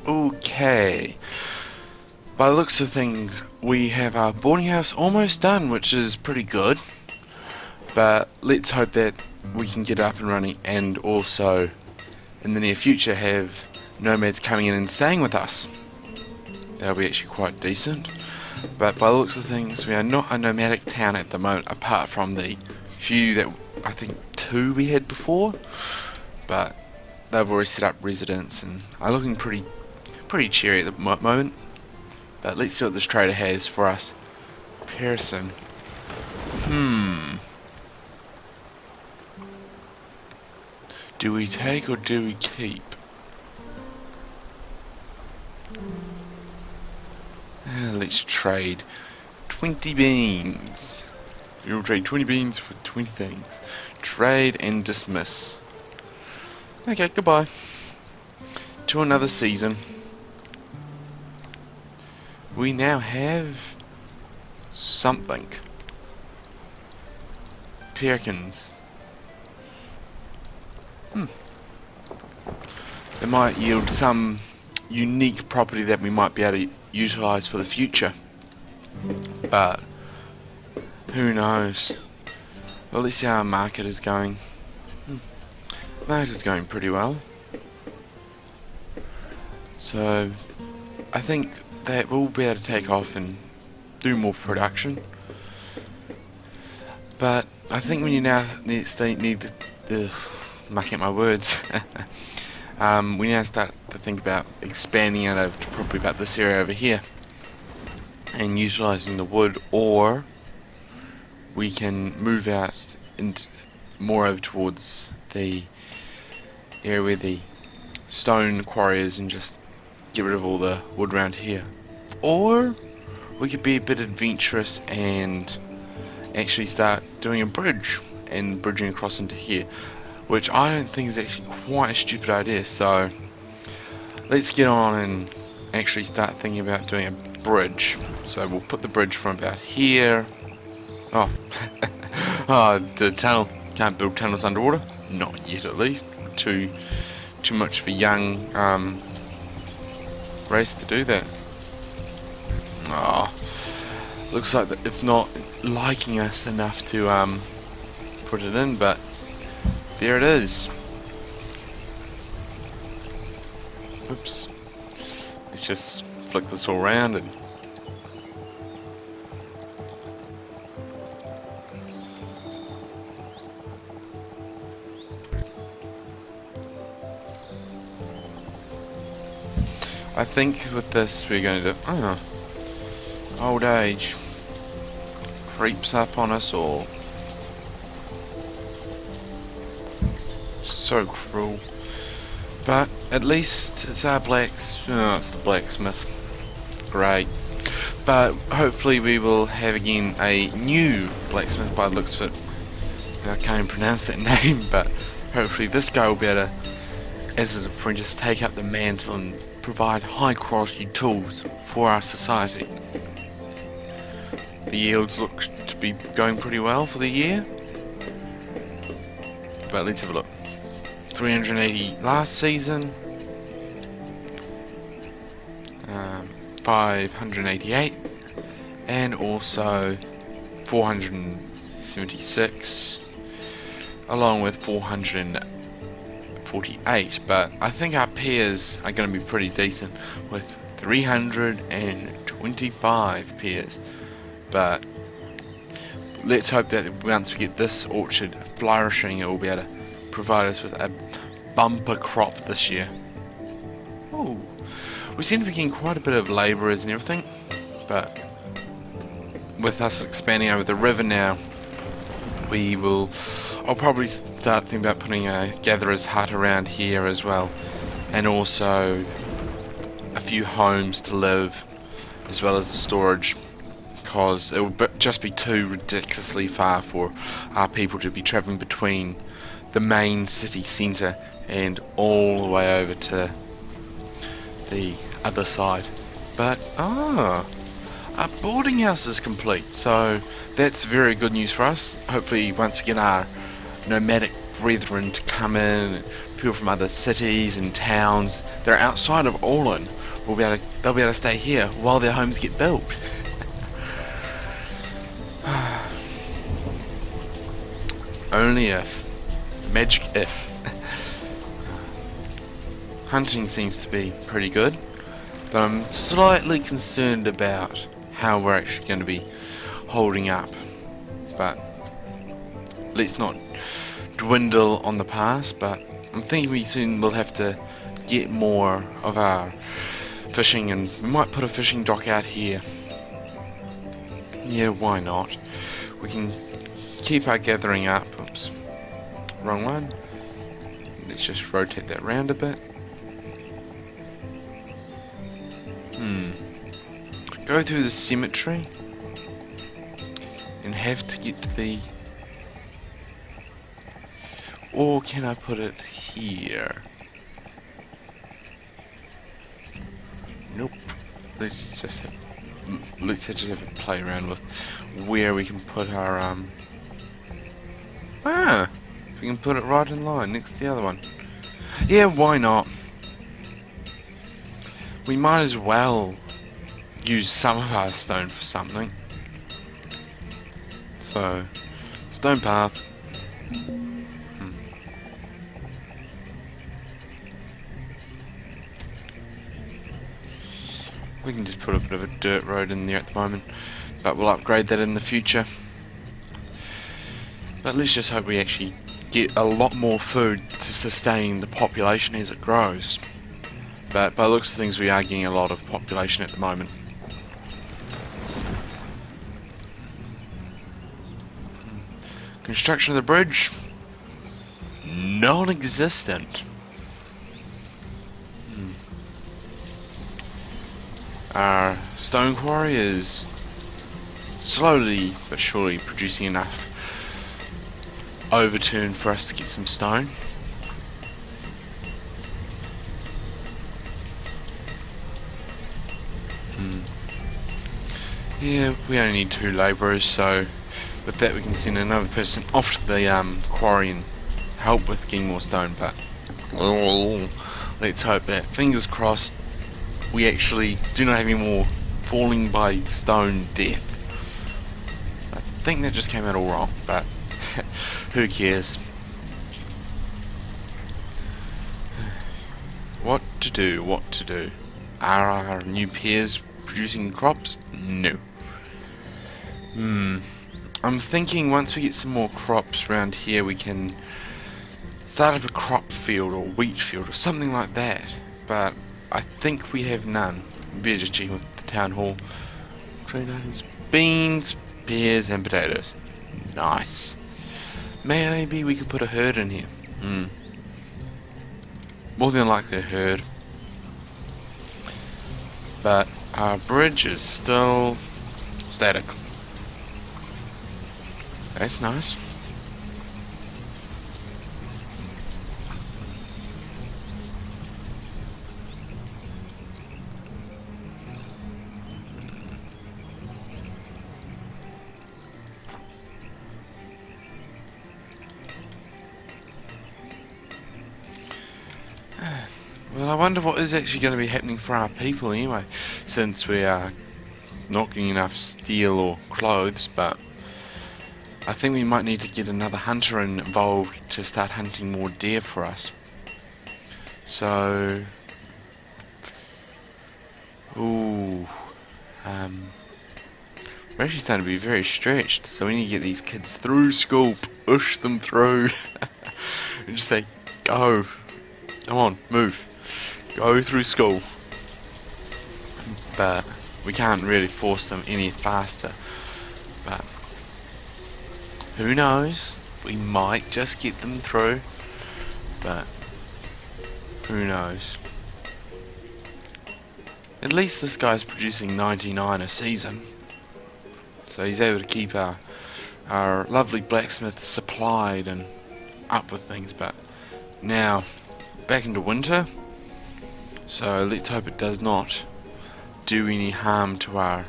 Okay. By the looks of things, we have our boarding house almost done, which is pretty good. But let's hope that we can get up and running and also in the near future have nomads coming in and staying with us. That'll be actually quite decent. But by the looks of things, we are not a nomadic town at the moment, apart from the few that I think 2 we had before. But they've already set up residence and are looking pretty cheery at the moment. But let's see what this trader has for us. Pearson. Do we take or do we keep? Let's trade 20 beans. We will trade 20 beans for 20 things. Trade and dismiss. Okay, goodbye. To another season. We now have something. Perkins. It might yield some unique property that we might be able to utilise for the future. But who knows? Well, let's see how our market is going. Market is going pretty well. So I think that we'll be able to take off and do more production. But I think when you now need to muck at my words. We now start to think about expanding out over to probably about this area over here and utilising the wood, or we can move out and more over towards the area where the stone quarry is and just get rid of all the wood around here. Or we could be a bit adventurous and actually start doing a bridge and bridging across into here, which I don't think is actually quite a stupid idea. So let's get on and actually start thinking about doing a bridge. So we'll put the bridge from about here. Oh, the tunnel. Can't build tunnels underwater. Not yet, at least. Too much of a young race to do that. Oh, looks like that it's not liking us enough to put it in, but there it is. Oops. Let's just flick this all around and I think with this we're going to do old age creeps up on us all. So cruel. But at least it's our it's the blacksmith. Great. But hopefully we will have again a new blacksmith by the looks of it. I can't even pronounce that name, but hopefully this guy will be able to, as his apprentice, take up the mantle and provide high quality tools for our society. The yields look to be going pretty well for the year. But let's have a look. 380 last season, 588, and also 476, along with 448. But I think our pairs are going to be pretty decent with 325 pairs. But let's hope that once we get this orchard flourishing, it will be able to provide us with a bumper crop this year. Ooh. We seem to be getting quite a bit of labourers and everything, but with us expanding over the river now, I'll probably start thinking about putting a gatherer's hut around here as well, and also a few homes to live, as well as storage, because it would just be too ridiculously far for our people to be travelling between the main city centre and all the way over to the other side. But our boarding house is complete, so that's very good news for us. Hopefully once we get our nomadic brethren to come in, people from other cities and towns. They're outside of Orlin. They'll be able to stay here while their homes get built. Only if. Magic if. Hunting seems to be pretty good, but I'm slightly concerned about how we're actually going to be holding up. But let's not dwindle on the past, but I'm thinking we soon will have to get more of our fishing, and we might put a fishing dock out here. Yeah, why not? We can keep our gathering up. Oops, wrong one. Let's just rotate that round a bit. Go through the cemetery and have to get to the... Or can I put it here? Nope. Let's just have a play around with where we can put our we can put it right in line next to the other one. Yeah, why not? We might as well use some of our stone for something. So, stone path. We can just put a bit of a dirt road in there at the moment, but we'll upgrade that in the future. But let's just hope we actually get a lot more food to sustain the population as it grows. But by the looks of things, we are getting a lot of population at the moment. Construction of the bridge, non-existent. Our stone quarry is slowly but surely producing enough overturn for us to get some stone. Yeah, we only need 2 labourers, so with that we can send another person off to the quarry and help with getting more stone, but let's hope that, fingers crossed, we actually do not have any more falling by stone death. I think that just came out all wrong, but who cares? What to do? Are our new pears producing crops? No. I'm thinking once we get some more crops around here, we can start up a crop field or wheat field or something like that. But I think we have none. Better just checking with the town hall. Trade items: beans, pears, and potatoes. Nice. Maybe we could put a herd in here. More than likely a herd. But our bridge is still static. That's nice. Well, I wonder what is actually going to be happening for our people anyway, since we are not getting enough steel or clothes, but I think we might need to get another hunter involved to start hunting more deer for us. So, we're actually starting to be very stretched, so we need to get these kids through school, push them through, and just say, go, come on, move, go through school. But we can't really force them any faster. But who knows? We might just get them through. But who knows? At least this guy's producing 99 a season. So he's able to keep our lovely blacksmith supplied and up with things. But now, back into winter. So let's hope it does not do any harm to our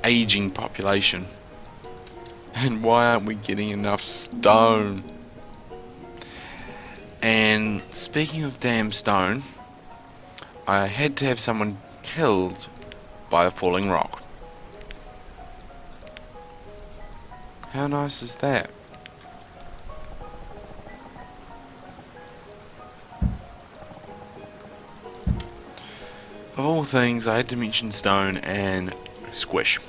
aging population. And why aren't we getting enough stone? And speaking of damn stone, I had to have someone killed by a falling rock. How nice is that? Of all things, I had to mention stone and squish.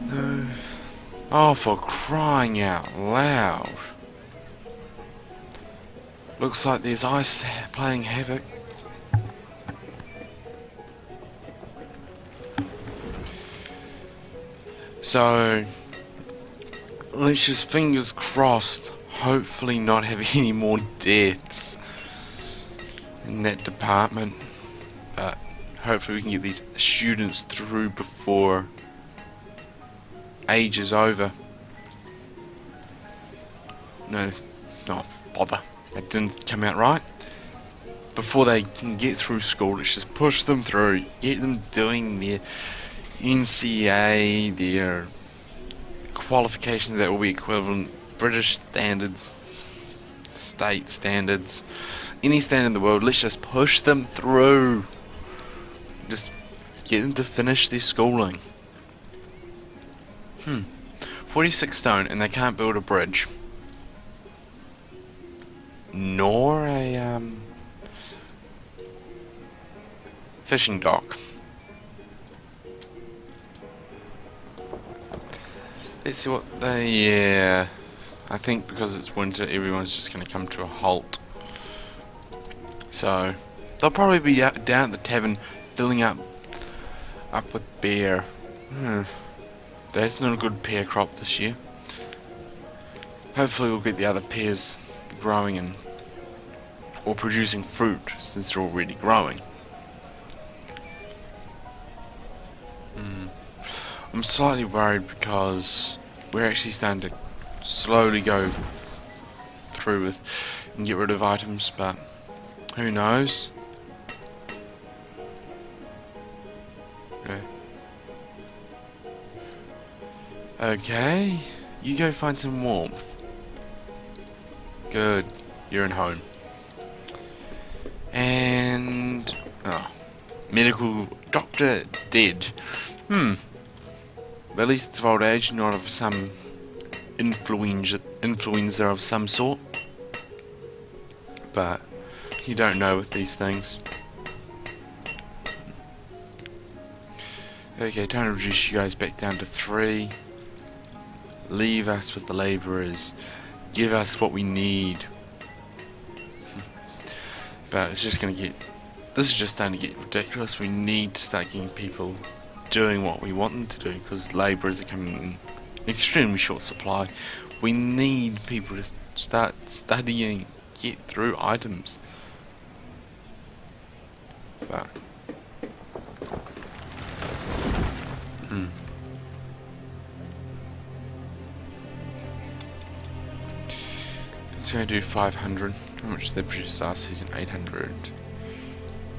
No. Oh, for crying out loud. Looks like there's ice playing havoc. So, let's just fingers crossed, hopefully not have any more deaths in that department. But hopefully we can get these students through before age is over. No, not bother. That didn't come out right. Before they can get through school, let's just push them through. Get them doing their NCA, their qualifications that will be equivalent British standards, state standards, any standard in the world. Let's just push them through. Just get them to finish their schooling. 46 stone and they can't build a bridge. Nor a fishing dock. Let's see what they... yeah, I think because it's winter everyone's just going to come to a halt. So they'll probably be down at the tavern filling up with beer. That's not a good pear crop this year. Hopefully we'll get the other pears growing and or producing fruit since they're already growing. I'm slightly worried because we're actually starting to slowly go through with and get rid of items, but who knows? Yeah. Okay, you go find some warmth. Good, you're in home. And medical doctor dead. At least it's of old age, not of some influenza of some sort. But you don't know with these things. Okay, time to reduce you guys back down to 3. Leave us with the labourers. Give us what we need. But it's just going to get... this is just starting to get ridiculous. We need to start getting people doing what we want them to do, because labourers are coming in extremely short supply. We need people to start studying, get through items. But... It's going to do 500. How much did they produce last season? 800.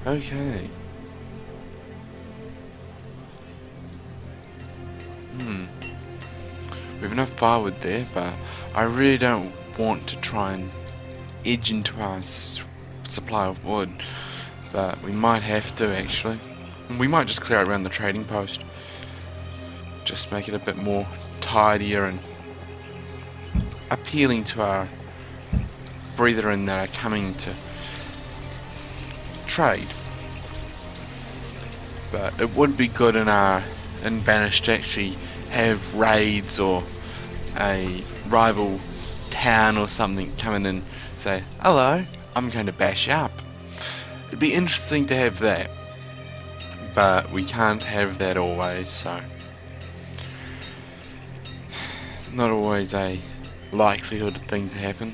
Okay. We have enough firewood there, but I really don't want to try and edge into our supply of wood. But we might have to, actually. We might just clear it around the trading post. Just make it a bit more tidier and appealing to our brethren that are coming to trade. But it would be good in Banished to actually have raids or a rival town or something come in and say, hello, I'm going to bash you up. It'd be interesting to have that, but we can't have that always, so not always a likelihood thing to happen.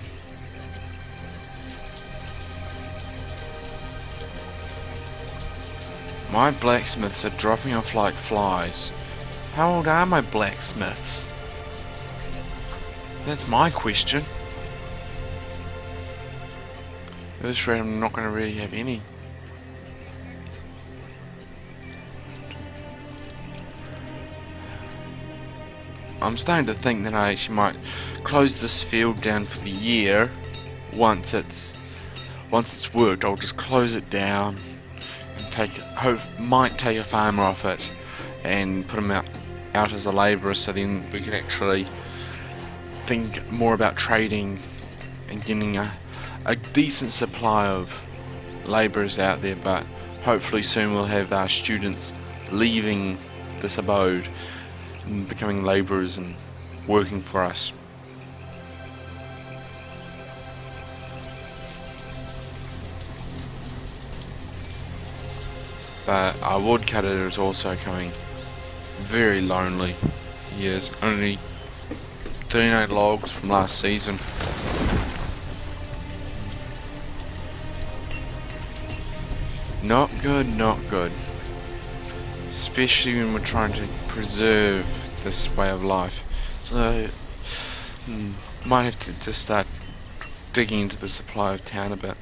My blacksmiths are dropping off like flies. How old are my blacksmiths? That's my question. At this rate, I'm not going to really have any. I'm starting to think that I actually might close this field down for the year. Once it's worked, I'll just close it down and might take a farmer off it and put him out as a labourer, so then we can actually think more about trading and getting a decent supply of labourers out there. But hopefully soon we'll have our students leaving this abode and becoming labourers and working for us. But our woodcutter is also coming very lonely. He has only 39 logs from last season. Not good, not good. Especially when we're trying to preserve this way of life. So, might have to just start digging into the supply of town a bit.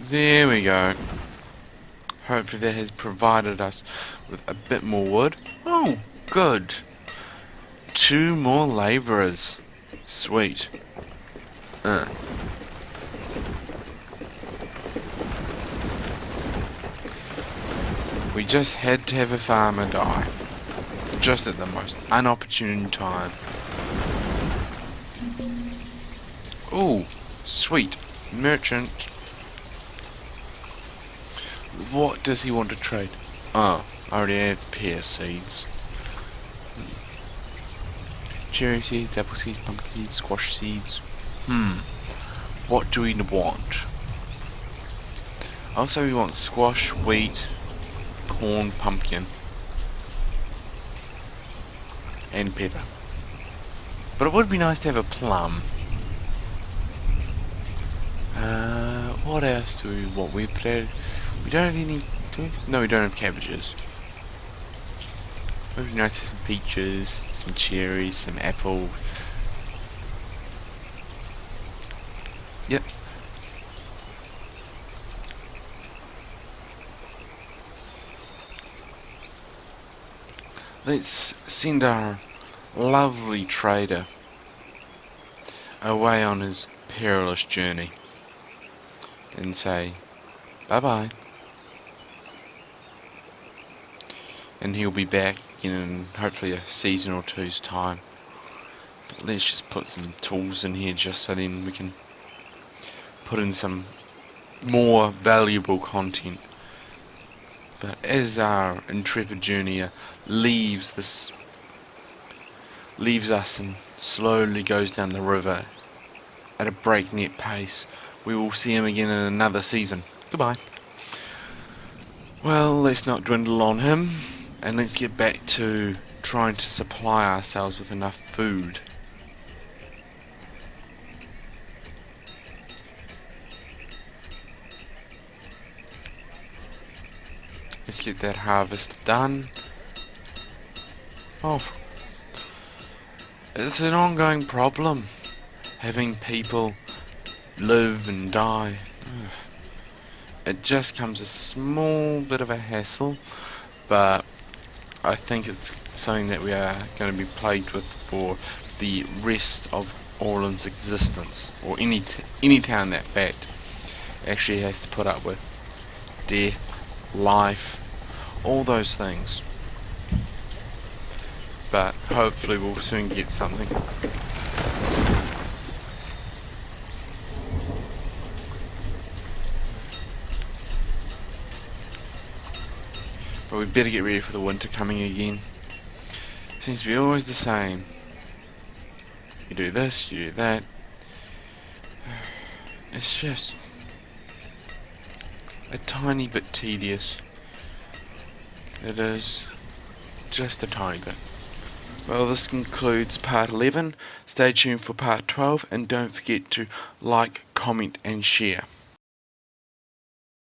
There we go. Hopefully that has provided us with a bit more wood. Oh, good. 2 more labourers. Sweet. We just had to have a farmer die. Just at the most unopportune time. Oh, sweet. Merchant. What does he want to trade? Oh, I already have pear seeds. Cherry seeds, apple seeds, pumpkin seeds, squash seeds. What do we want? Also we want squash, wheat, corn, pumpkin, and pepper. But it would be nice to have a plum. What else do we want? We don't have any... No, we don't have cabbages. It would be nice to have some peaches, some cherries, some apples. Yep. Let's send our lovely trader away on his perilous journey and say bye-bye. And he'll be back in hopefully a season or two's time. Let's just put some tools in here just so then we can put in some more valuable content. But as our intrepid journeyer leaves us and slowly goes down the river at a breakneck pace, we will see him again in another season. Goodbye. Well, let's not dwindle on him, and let's get back to trying to supply ourselves with enough food. Let's get that harvest done. Oh, it's an ongoing problem, having people live and die. It just comes a small bit of a hassle, but I think it's something that we are going to be plagued with for the rest of Orlin's existence, or any town that fact actually has to put up with death, life, all those things. But hopefully we'll soon get something. But we better get ready for the winter coming again. Seems to be always the same. You do this, you do that. It's just a tiny bit tedious. It is just a tiny bit. Well, this concludes part 11. Stay tuned for part 12 and don't forget to like, comment and share.